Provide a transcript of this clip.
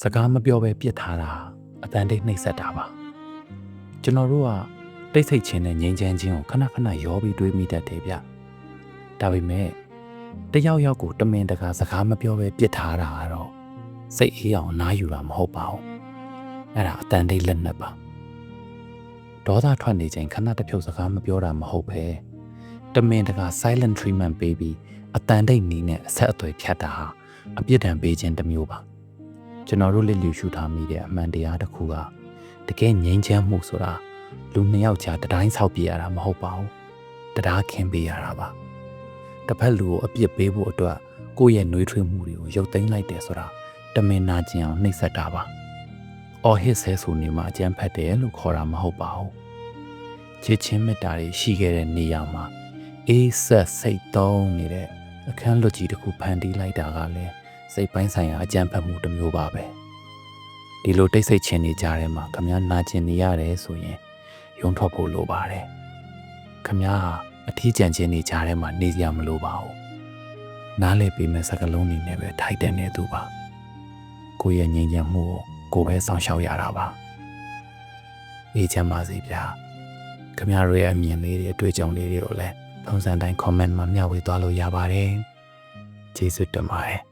စကားမပြောဘဲပြစ်ထားတာအတန်တိတ်နှိပ်စက်တာပါကျွန်တော်တို့ကတိတ်ဆိတ်ခြင်းနဲ့ငြိမ်းချမ်းခြင်းကိုခဏခဏရောပြီးတွေးမိတတ်တယ်ဗျဒါပေမဲ့တယောက်ယောက်ကိုတမင်တကာစကားမပြောဘဲပြစ်ထားတာကတော့စိတ်အေးအောင်နားယူတာမဟုတ်ပါဘူးအဲ့ဒါအတန်တိတ်လက်နက်ပါဒေါသထွက်နေချိန်ခဏတစ်ဖြုတ်စကားမပြောတာမဟုတ်ပဲတမင်တကာ silent treatment ပေးပြီးအတန်တိတ်နီးနဲ့အဆက်အသွယ်ဖြတ်တာဟာအပြစ်ဒဏ်ပေးခြင်းတစ်မျိုးပါကျွန်တော်တို့လက်လျူရှုထားမိတဲ့အမှန်တရားတစ်ခုကတကယ်ငြိမ်းချမ်းမှုဆိုတာလူနှစ်ယောက်ကြားတတိုင်းဆောက်ပြရတာမဟုတ်ပါဘူးတရားခင်းပေးရတာပါတစ်ဖက်လူကိုအပြစ်ပေးဖို့အတွက်ကိုယ့်ရဲ့နှွေးထွေးမှုတွေကိုရုပ်သိမ်းလိုက်တယ်ဆိုတာတမင်နာကျင်အောင်နှိပ်စက်တာပါအော်ဟစ်ဆဲဆိုနေမှအကြမ်းဖက်တယ်လို့ခေါ်တာမဟုတ်ပါဘူးချစ်ချင်းမေတ္တာတွေရှိခဲ့တဲ့နေရာမှာအေးဆက်စိတ်သုံးနေတဲ့အခန်းလွတ်ကြီးတစ်ခုဖန်တီးလိုက်တာကလည်းစိတ်ပိုင်းဆိုင်ရာအကြမ်းဖက်မှုတစ်မျိုးပါပဲဒီလိုတိတ်ဆိတ်ခြင်းနေကြတဲ့မှာခမည်းနာကျင်နေရတယ်ဆိုရင်ယုံထွက်ဖို့လိုပါတယ်ခမည်းဟာအထီးကျန်ခြင်းနေကြတဲ့မှာနေကြမလိုပါဘူးနားလည်ပေးမဲ့စကားလုံးတွေနဲ့ပဲထိုက်တန်နေသူပါကိုယ့်ရဲ့ငြိမ်းချမ်းမှုကိုပဲစောင့်ရှောက်ရတာပါအေးချမ်းပါစေဗျာခမည်းတို့ရဲ့အမြင်လေးတွေအတွေ့အကြုံလေးတွေကိုလည်းပုံစံတိုင်း comment မှာမျှဝေသွားလို့ရပါတယ်ကျေးဇူးတင်ပါတယ်